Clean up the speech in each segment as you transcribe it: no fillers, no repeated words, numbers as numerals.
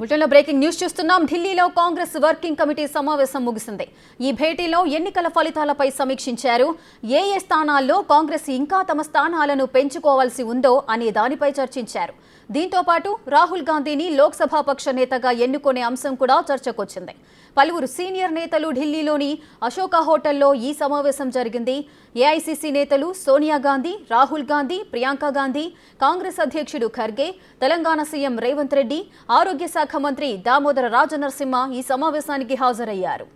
బులెటిన్లో breaking news చూస్తున్నాం. ఢిల్లీలో కాంగ్రెస్ వర్కింగ్ కమిటీ సమావేశం ముగిసింది. ఈ భేటీలో ఎన్నికల ఫలితాలపై సమీక్షించారు. ఏ స్థానాల్లో కాంగ్రెస్ ఇంకా తమ స్థానాలను పెంచుకోవాల్సి ఉందో అనే దానిపై చర్చించారు. దీంతో పాటు రాహుల్ గాంధీని లోక్సభ పక్ష నేతగా ఎన్నుకునే అంశం కూడా చర్చకొచ్చింది. పలువురు సీనియర్ నేతలు ఢిల్లీలోని అశోక హోటల్లో ఈ సమావేశం జరిగింది. ఏఐసీసీ నేతలు సోనియా గాంధీ, రాహుల్ గాంధీ, ప్రియాంక గాంధీ, కాంగ్రెస్ అధ్యక్షుడు ఖర్గే, తెలంగాణ సీఎం రేవంత్ రెడ్డి, ఆరోగ్య శాఖ మంత్రి దామోదర రాజనరసింహ ఈ సమావేశానికి హాజరయ్యారు.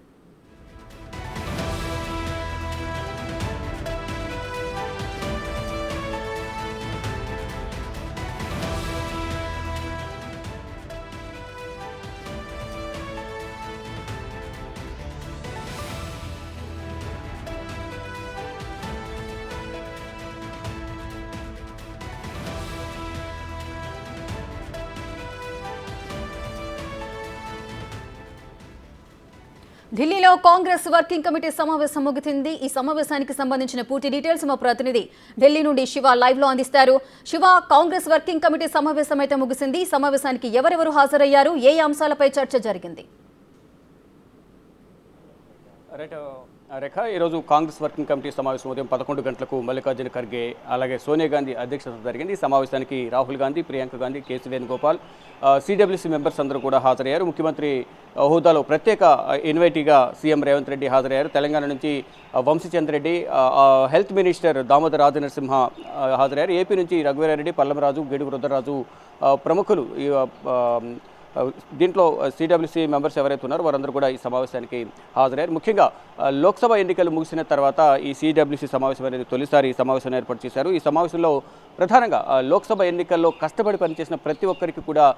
ఢిల్లీలో కాంగ్రెస్ వర్కింగ్ కమిటీ సమావేశం ముగిసింది. ఈ సమావేశానికి సంబంధించిన పూర్తి డీటెయిల్స్ మా ప్రతినిధి ఢిల్లీ నుండి శివ లైవ్ లో అందిస్తారు. శివ, కాంగ్రెస్ వర్కింగ్ కమిటీ సమావేశం అయితే ముగిసింది. ఈ సమావేశానికి ఎవరెవరు హాజరయ్యారు, ఏ అంశాలపై చర్చ జరిగింది? రేఖ, ఈరోజు కాంగ్రెస్ వర్కింగ్ కమిటీ సమావేశం ఉదయం 11 గంటలకు మల్లికార్జున ఖర్గే అలాగే సోనియా గాంధీ అధ్యక్షత జరిగింది. ఈ సమావేశానికి రాహుల్ గాంధీ, ప్రియాంక గాంధీ, కేసీ వేణుగోపాల్, సిడబ్ల్యూసీ మెంబర్స్ అందరూ కూడా హాజరయ్యారు. ముఖ్యమంత్రి హోదాలో ప్రత్యేక ఇన్వైటీగా సీఎం రేవంత్ రెడ్డి హాజరయ్యారు. తెలంగాణ నుంచి వంశీచంద్ర రెడ్డి, హెల్త్ మినిస్టర్ దామోదర రాజనరసింహ హాజరయ్యారు. ఏపీ నుంచి రఘువీరారెడ్డి, పల్లమరాజు, గేడు రుద్రరాజు ప్రముఖులు దీంట్లో సిడబ్ల్యూసీ మెంబర్స్ ఎవరైతే ఉన్నారో వారందరూ కూడా ఈ సమావేశానికి హాజరయ్యారు. ముఖ్యంగా లోక్సభ ఎన్నికలు ముగిసిన తర్వాత ఈ సిడబ్ల్యూసీ సమావేశం అనేది తొలిసారి ఈ సమావేశాన్ని ఏర్పాటు చేశారు. ఈ సమావేశంలో ప్రధానంగా లోక్సభ ఎన్నికల్లో కష్టపడి పనిచేసిన ప్రతి ఒక్కరికి కూడా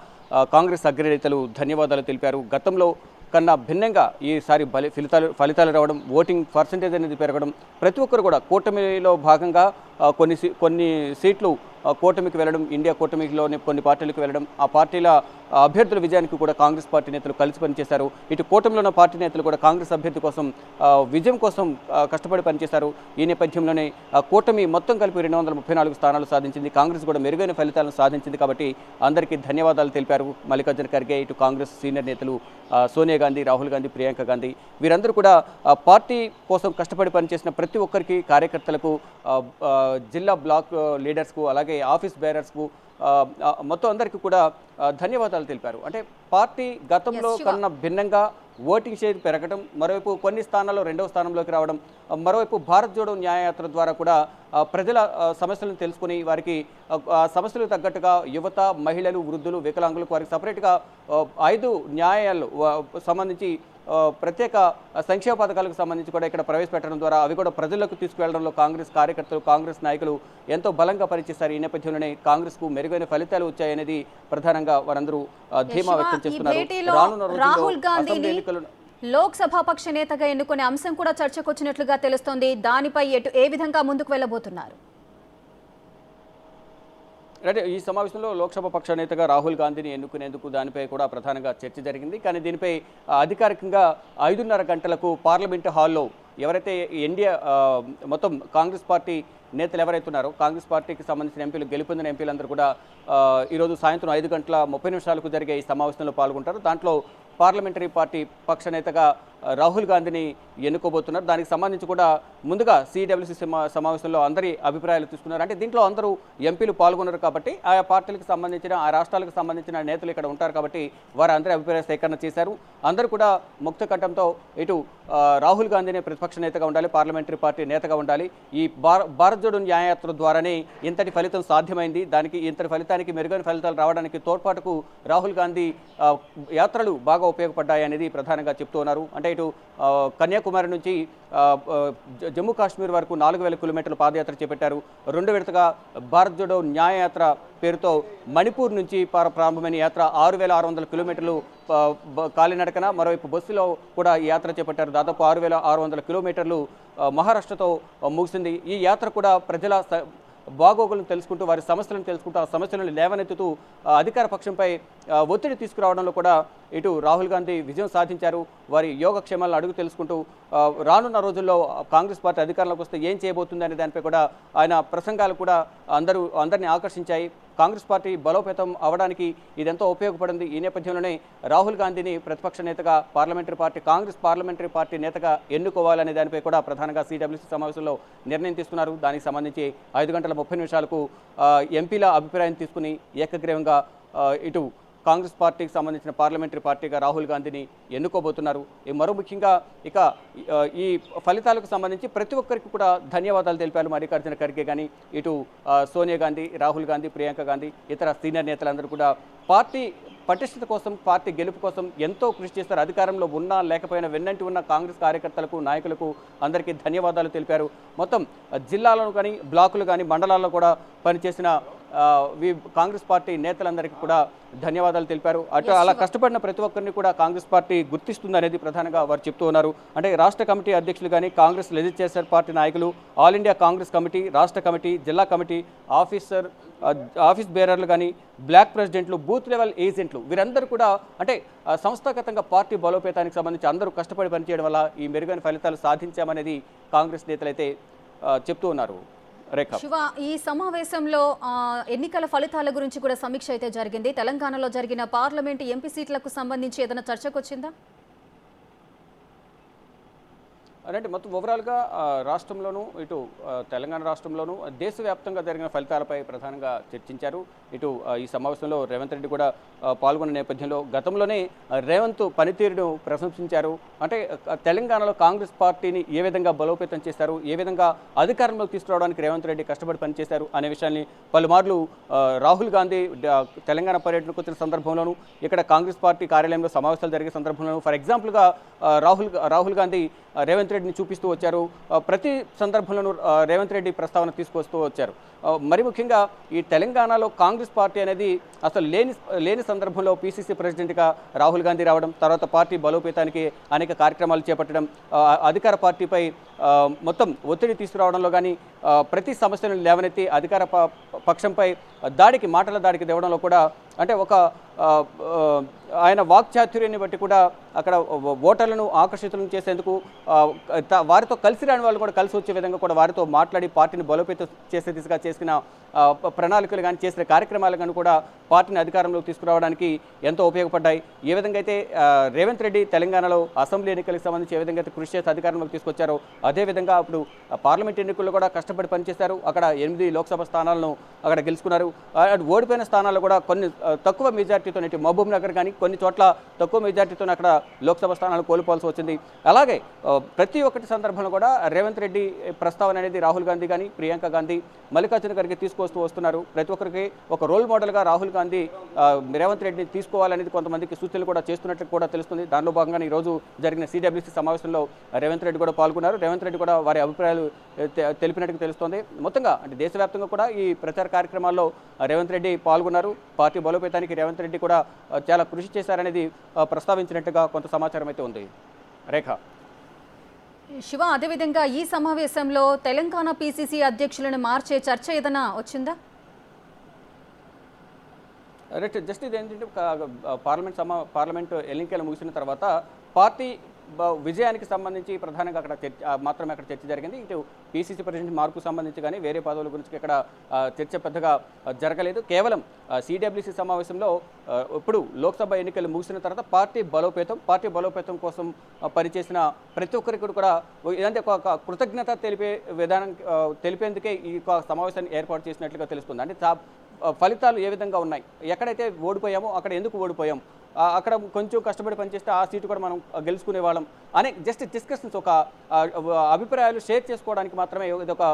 కాంగ్రెస్ అగ్రనేతలు ధన్యవాదాలు తెలిపారు. గతంలో కన్నా భిన్నంగా ఈసారి ఫలితాలు రావడం, ఓటింగ్ పర్సంటేజ్ అనేది పెరగడం, ప్రతి ఒక్కరు కూడా కూటమిలో భాగంగా కొన్ని సీట్లు కూటమికి వెళ్ళడం, ఇండియా కూటమిలోని కొన్ని పార్టీలకు వెళ్ళడం, ఆ పార్టీల అభ్యర్థుల విజయానికి కూడా కాంగ్రెస్ పార్టీ నేతలు కలిసి పనిచేశారు. ఇటు కూటమిలో ఉన్న పార్టీ నేతలు కూడా కాంగ్రెస్ అభ్యర్థి కోసం విజయం కోసం కష్టపడి పనిచేశారు. ఈ నేపథ్యంలోనే కూటమి మొత్తం కలిపి 234 స్థానాలు సాధించింది. కాంగ్రెస్ కూడా మెరుగైన ఫలితాలను సాధించింది. కాబట్టి అందరికీ ధన్యవాదాలు తెలిపారు మల్లికార్జున ఖర్గే, ఇటు కాంగ్రెస్ సీనియర్ నేతలు సోనియా గాంధీ, రాహుల్ గాంధీ, ప్రియాంక గాంధీ వీరందరూ కూడా పార్టీ కోసం కష్టపడి పనిచేసిన ప్రతి ఒక్కరికి, కార్యకర్తలకు, జిల్లా బ్లాక్ లీడర్స్కు, అలాగే ఆఫీస్ బేరర్స్కు, మొత్తం అందరికీ కూడా ధన్యవాదాలు తెలిపారు. అంటే పార్టీ గతంలో కన్నా భిన్నంగా ఓటింగ్ షేర్ పెరగడం, మరోవైపు కొన్ని స్థానాల్లో 2వ స్థానంలోకి రావడం, మరోవైపు భారత్ జోడో న్యాయయాత్ర ద్వారా కూడా ప్రజల సమస్యలను తెలుసుకుని వారికి సమస్యలకు తగ్గట్టుగా యువత, మహిళలు, వృద్ధులు, వికలాంగులకు వారికి సపరేట్గా 5 న్యాయాలు సంబంధించి ప్రత్యేక సంక్షేమ పథకాలకు సంబంధించి కూడా ఇక్కడ ప్రవేశపెట్టడం ద్వారా అవి కూడా ప్రజలకు తీసుకువెళ్లడంలో కాంగ్రెస్ కార్యకర్తలు, కాంగ్రెస్ నాయకులు ఎంతో బలంగా పనిచేశారు. ఈ నేపథ్యంలోనే కాంగ్రెస్కు మెరుగైన ఫలితాలు వచ్చాయనేది ప్రధానంగా వారందరూ ధీమా వ్యక్తం చేస్తున్నారు. రాహుల్ గాంధీని లోక్సభ పక్ష నేతగా ఎన్నుకునే అంశం కూడా చర్చకొచ్చినట్లుగా తెలుస్తోంది. దానిపై ఏ విధంగా ముందుకు వెళ్ళబోతున్నారు? అంటే ఈ సమావేశంలో లోక్సభ పక్ష నేతగా రాహుల్ గాంధీని ఎన్నుకునేందుకు దానిపై కూడా ప్రధానంగా చర్చ జరిగింది. కానీ దీనిపై అధికారికంగా 5:30 గంటలకు పార్లమెంటు హాల్లో ఎవరైతే ఇండియా మొత్తం కాంగ్రెస్ పార్టీ నేతలు ఎవరైతే ఉన్నారో, కాంగ్రెస్ పార్టీకి సంబంధించిన ఎంపీలు, గెలుపొందిన ఎంపీలందరూ కూడా ఈరోజు సాయంత్రం 5:30 జరిగే ఈ సమావేశంలో పాల్గొంటారు. దాంట్లో పార్లమెంటరీ పార్టీ పక్ష నేతగా రాహుల్ గాంధీని ఎన్నుకోబోతున్నారు. దానికి సంబంధించి కూడా ముందుగా సిడబ్ల్యూసీ సమావేశంలో అందరి అభిప్రాయాలు తీసుకున్నారు. అంటే దీంట్లో అందరూ ఎంపీలు పాల్గొన్నారు కాబట్టి ఆయా పార్టీలకు సంబంధించిన, ఆ రాష్ట్రాలకు సంబంధించిన నేతలు ఇక్కడ ఉంటారు కాబట్టి వారు అందరి అభిప్రాయ సేకరణ చేశారు. అందరూ కూడా ముక్త కంఠంతో ఇటు రాహుల్ గాంధీనే ప్రతిపక్ష నేతగా ఉండాలి, పార్లమెంటరీ పార్టీ నేతగా ఉండాలి, ఈ భారత్ జోడో న్యాయయాత్ర ద్వారానే ఇంతటి ఫలితం సాధ్యమైంది, దానికి ఇంతటి ఫలితానికి మెరుగైన ఫలితాలు రావడానికి తోడ్పాటుకు రాహుల్ గాంధీ యాత్రలు బాగా ఉపయోగపడ్డాయి అనేది ప్రధానంగా చెప్తూ ఉన్నారు. అంటే ఇటు కన్యాకుమారి నుంచి జమ్మూ కాశ్మీర్ వరకు 4000 కిలోమీటర్ల పాదయాత్ర చేపట్టారు. 2 విడతగా భారత్ జోడో న్యాయయాత్ర పేరుతో మణిపూర్ నుంచి ప్రారంభమైన యాత్ర 6600 కిలోమీటర్లు కాలినడకన, మరోవైపు బస్సులో కూడా ఈ యాత్ర చేపట్టారు. దాదాపు 6600 కిలోమీటర్లు మహారాష్ట్రతో ముగిసింది. ఈ యాత్ర కూడా ప్రజల బాగోగులను తెలుసుకుంటూ, వారి సమస్యలను తెలుసుకుంటూ, ఆ సమస్యలను లేవనెత్తుతూ అధికార పక్షంపై ఒత్తిడి తీసుకురావడంలో కూడా ఇటు రాహుల్ గాంధీ విజయం సాధించారు. వారి యోగక్షేమాలను అడుగు తెలుసుకుంటూ రానున్న రోజుల్లో కాంగ్రెస్ పార్టీ అధికారంలోకి వస్తే ఏం చేయబోతుంది అనే దానిపై కూడా ఆయన ప్రసంగాలు కూడా అందరినీ ఆకర్షించాయి. కాంగ్రెస్ పార్టీ బలోపేతం అవడానికి ఇదెంతో ఉపయోగపడింది. ఈ నేపథ్యంలోనే రాహుల్ గాంధీని ప్రతిపక్ష నేతగా కాంగ్రెస్ పార్లమెంటరీ పార్టీ నేతగా ఎన్నుకోవాలనే దానిపై కూడా ప్రధానంగా సిడబ్ల్యూసీ సమావేశంలో నిర్ణయం తీసుకున్నారు. దానికి సంబంధించి 5 గంటల 30 నిమిషాలకు ఎంపీల అభిప్రాయం తీసుకుని ఏకగ్రీవంగా ఇటు కాంగ్రెస్ పార్టీకి సంబంధించిన పార్లమెంటరీ పార్టీగా రాహుల్ గాంధీని ఎన్నుకోబోతున్నారు. మరో ముఖ్యంగా ఇక ఈ ఫలితాలకు సంబంధించి ప్రతి ఒక్కరికి కూడా ధన్యవాదాలు తెలిపారు మల్లికార్జున ఖర్గే కానీ, ఇటు సోనియా గాంధీ, రాహుల్ గాంధీ, ప్రియాంక గాంధీ, ఇతర సీనియర్ నేతలందరూ కూడా పార్టీ పటిష్టత కోసం, పార్టీ గెలుపు కోసం ఎంతో కృషి చేస్తారు. అధికారంలో ఉన్నా లేకపోయినా వెన్నంటి ఉన్న కాంగ్రెస్ కార్యకర్తలకు, నాయకులకు అందరికీ ధన్యవాదాలు తెలిపారు. మొత్తం జిల్లాలను కానీ, బ్లాకులు కానీ, మండలాల్లో కూడా పనిచేసిన కాంగ్రెస్ పార్టీ నేతలందరికీ కూడా ధన్యవాదాలు తెలిపారు. అలా కష్టపడిన ప్రతి ఒక్కరిని కూడా కాంగ్రెస్ పార్టీ గుర్తిస్తుంది అనేది ప్రధానంగా వారు చెప్తూ ఉన్నారు. అంటే రాష్ట్ర కమిటీ అధ్యక్షులు కానీ, కాంగ్రెస్ లెజిస్లేచర్ పార్టీ నాయకులు, ఆల్ ఇండియా కాంగ్రెస్ కమిటీ, రాష్ట్ర కమిటీ, జిల్లా కమిటీ, ఆఫీస్ బేరర్లు కానీ, బ్లాక్ ప్రెసిడెంట్లు, బూత్ లెవెల్ ఏజెంట్లు వీరందరూ కూడా అంటే సంస్థాగతంగా పార్టీ బలోపేతానికి సంబంధించి అందరూ కష్టపడి పనిచేయడం వల్ల ఈ మెరుగైన ఫలితాలు సాధించామనేది కాంగ్రెస్ నేతలైతే చెప్తూ ఉన్నారు. శివ, ఈ సమావేశంలో ఎన్నికల ఫలితాల గురించి కూడా సమీక్ష అయితే జరిగింది. తెలంగాణలో జరిగిన పార్లమెంటు ఎంపీ సీట్లకు సంబంధించి ఏదైనా చర్చకు వచ్చిందా? అంటే మొత్తం ఓవరాల్గా రాష్ట్రంలోనూ, ఇటు తెలంగాణ రాష్ట్రంలోనూ దేశవ్యాప్తంగా జరిగిన ఫలితాలపై ప్రధానంగా చర్చించారు. ఇటు ఈ సమావేశంలో రేవంత్ రెడ్డి కూడా పాల్గొన్న నేపథ్యంలో గతంలోనే రేవంత్ పనితీరును ప్రశంసించారు. అంటే తెలంగాణలో కాంగ్రెస్ పార్టీని ఏ విధంగా బలోపేతం చేశారు, ఏ విధంగా అధికారంలోకి తీసుకురావడానికి రేవంత్ రెడ్డి కష్టపడి పనిచేశారు అనే విషయాన్ని పలుమార్లు రాహుల్ గాంధీ తెలంగాణ పర్యటనకు వచ్చిన సందర్భంలోనూ, ఇక్కడ కాంగ్రెస్ పార్టీ కార్యాలయంలో సమావేశాలు జరిగే సందర్భంలోనూ ఫర్ ఎగ్జాంపుల్గా రాహుల్ గాంధీ రేవంత్ రెడ్డిని చూపిస్తూ వచ్చారు. ప్రతి సందర్భంలోనూ రేవంత్ రెడ్డి ప్రస్తావన తీసుకొస్తూ వచ్చారు. మరి ముఖ్యంగా ఈ తెలంగాణలో కాంగ్రెస్ పార్టీ అనేది అసలు లేని సందర్భంలో పీసీసీ ప్రెసిడెంట్గా రాహుల్ గాంధీ రావడం, తర్వాత పార్టీ బలోపేతానికి అనేక కార్యక్రమాలు చేపట్టడం, అధికార పార్టీపై మొత్తం ఒత్తిడి తీసుకురావడంలో కానీ, ప్రతి సమస్యలను లేవనెత్తి అధికార పక్షంపై మాటల దాడికి తేవడంలో కూడా అంటే ఒక ఆయన వాక్చాతుర్యాన్ని బట్టి కూడా అక్కడ ఓటర్లను ఆకర్షితులను చేసేందుకు వారితో కలిసి రాని వాళ్ళు కూడా కలిసి వచ్చే విధంగా కూడా వారితో మాట్లాడి పార్టీని బలోపేతం చేసే దిశగా చేసిన ప్రణాళికలు కానీ, చేసిన కార్యక్రమాలు కానీ కూడా పార్టీని అధికారంలోకి తీసుకురావడానికి ఎంతో ఉపయోగపడ్డాయి. ఏ విధంగా అయితే రేవంత్ రెడ్డి తెలంగాణలో అసెంబ్లీ ఎన్నికలకు సంబంధించి ఏ విధంగా అయితే కృషి చేసి అధికారంలోకి తీసుకొచ్చారో అదేవిధంగా అప్పుడు పార్లమెంట్ ఎన్నికల్లో కూడా కష్టపడి పనిచేశారు. అక్కడ 8 లోక్సభ స్థానాలను అక్కడ గెలుచుకున్నారు. ఓడిపోయిన స్థానాల్లో కూడా కొన్ని తక్కువ మెజార్టీతో, ఇటు మహబూబ్ నగర్ కానీ కొన్ని చోట్ల తక్కువ మెజార్టీతో అక్కడ లోక్సభ స్థానాలు కోల్పోవాల్సి వచ్చింది. అలాగే ప్రతి ఒక్కటి సందర్భంలో కూడా రేవంత్ రెడ్డి ప్రస్తావన అనేది రాహుల్ గాంధీ కానీ, ప్రియాంక గాంధీ, మల్లికార్జున ఖర్గే తీసుకొస్తూ వస్తున్నారు. ప్రతి ఒక్కరికి ఒక రోల్ మోడల్గా రాహుల్ గాంధీ రేవంత్ రెడ్డిని తీసుకోవాలనేది కొంతమందికి సూచనలు కూడా చేస్తున్నట్లు కూడా తెలుస్తుంది. దానిలో భాగంగా ఈరోజు జరిగిన సిడబ్ల్యూసీ సమావేశంలో రేవంత్ రెడ్డి కూడా పాల్గొన్నారు. రేవంత్ రెడ్డి కూడా వారి అభిప్రాయాలు తెలిపినట్టు తెలుస్తోంది. మొత్తంగా అంటే దేశవ్యాప్తంగా కూడా ఈ ప్రచార కార్యక్రమాల్లో రేవంత్ రెడ్డి పాల్గొన్నారు. పార్టీ బలోపేతానికి రేవంత్ రెడ్డి కూడా చాలా కృషి చేశారనేది ప్రస్తావించినట్టుగా కొంత సమాచారం అయితే ఉంది. రేఖ. శివ, అదేవిధంగా ఈ సమావేశంలో తెలంగాణ పీసీసీ అధ్యక్షులను మార్చే చర్చ ఏదైనా వచ్చిందా? రైట్, జస్ట్ ఇది ఏంటంటే పార్లమెంట్ ఎన్నికలు ముగిసిన తర్వాత పార్టీ విజయానికి సంబంధించి ప్రధానంగా అక్కడ చర్చ జరిగింది. ఇటు పీసీసీ ప్రెసిడెంట్ మార్పుకు సంబంధించి కానీ వేరే పదవుల గురించి ఇక్కడ చర్చ పెద్దగా జరగలేదు. కేవలం సిడబ్ల్యూసీ సమావేశంలో ఇప్పుడు లోక్సభ ఎన్నికలు ముగిసిన తర్వాత పార్టీ బలోపేతం కోసం పనిచేసిన ప్రతి ఒక్కరికి కూడా ఇదంటే ఒక కృతజ్ఞత తెలిపేందుకే ఈ సమావేశాన్ని ఏర్పాటు చేసినట్లుగా తెలుస్తుంది. అంటే ఫలితాలు ఏ విధంగా ఉన్నాయి, ఎక్కడైతే ఓడిపోయామో అక్కడ ఎందుకు ఓడిపోయాం, అక్కడ కొంచెం కష్టపడి పనిచేస్తే ఆ సీటు కూడా మనం గెలుచుకునే వాళ్ళం అనే జస్ట్ డిస్కషన్స్, ఒక అభిప్రాయాలు షేర్ చేసుకోవడానికి మాత్రమే ఇది ఒక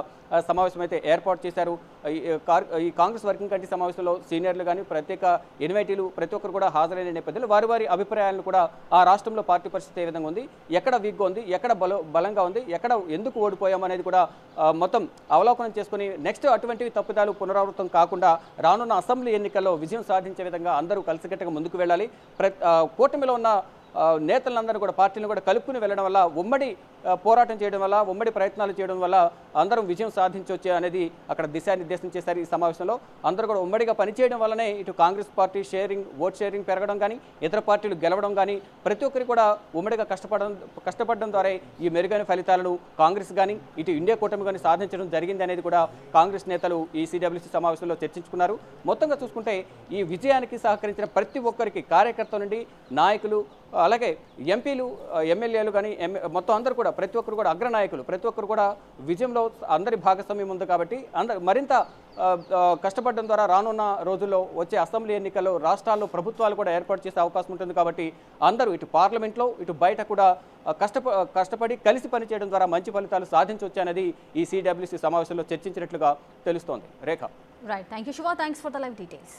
సమావేశం అయితే ఏర్పాటు చేశారు. ఈ కాంగ్రెస్ వర్కింగ్ కమిటీ సమావేశంలో సీనియర్లు కానీ, ప్రత్యేక ఇన్వైటీలు ప్రతి ఒక్కరు కూడా హాజరైన నేపథ్యంలో వారి అభిప్రాయాలను కూడా ఆ రాష్ట్రంలో పార్టీ పరిస్థితి ఏ విధంగా ఉంది, ఎక్కడ వీక్గా ఉంది, ఎక్కడ బలంగా ఉంది, ఎక్కడ ఎందుకు ఓడిపోయాం అనేది కూడా మొత్తం అవలోకనం చేసుకుని నెక్స్ట్ అటువంటివి తప్పిదాలు పునరావృతం కాకుండా రానున్న అసెంబ్లీ ఎన్నికల్లో విజయం సాధించే విధంగా అందరూ కలిసికట్టుగా ముందుకు వెళ్ళాలి. కూటమిలో ఉన్న నేతలందరూ కూడా పార్టీలను కూడా కలుపుకుని వెళ్ళడం వల్ల ఉమ్మడి పోరాటం చేయడం వల్ల ఉమ్మడి ప్రయత్నాలు చేయడం వల్ల అందరం విజయం సాధించవచ్చు అనేది అక్కడ దిశానిర్దేశం చేశారు. ఈ సమావేశంలో అందరూ కూడా ఉమ్మడిగా పనిచేయడం వల్లనే ఇటు కాంగ్రెస్ పార్టీ ఓట్ షేరింగ్ పెరగడం కానీ ఇతర పార్టీలు గెలవడం కానీ ప్రతి ఒక్కరికి కూడా ఉమ్మడిగా కష్టపడడం ద్వారా ఈ మెరుగైన ఫలితాలను కాంగ్రెస్ కానీ ఇటు ఇండియా కూటమి కానీ సాధించడం జరిగింది అనేది కూడా కాంగ్రెస్ నేతలు ఈ సిడబ్ల్యూసీ సమావేశంలో చర్చించుకున్నారు. మొత్తంగా చూసుకుంటే ఈ విజయానికి సహకరించిన ప్రతి ఒక్కరికి కార్యకర్త నుండి నాయకులు అలాగే ఎంపీలు ఎమ్మెల్యేలు కానీ మొత్తం అందరూ కూడా ప్రతి ఒక్కరు కూడా అగ్రనాయకులు ప్రతి ఒక్కరు కూడా విజయంలో అందరి భాగస్వామ్యం ఉంది కాబట్టి మరింత కష్టపడడం ద్వారా రానున్న రోజుల్లో వచ్చే అసెంబ్లీ ఎన్నికల్లో రాష్ట్రాల్లో ప్రభుత్వాలు కూడా ఏర్పాటు చేసే అవకాశం ఉంటుంది. కాబట్టి అందరూ ఇటు పార్లమెంట్లో ఇటు బయట కూడా కష్టపడి కలిసి పనిచేయడం ద్వారా మంచి ఫలితాలు సాధించవచ్చు అనేది ఈ సిడబ్ల్యూసీ సమావేశంలో చర్చించినట్లుగా తెలుస్తోంది. Rekha. Right, thank you Shiva, thanks for the live details.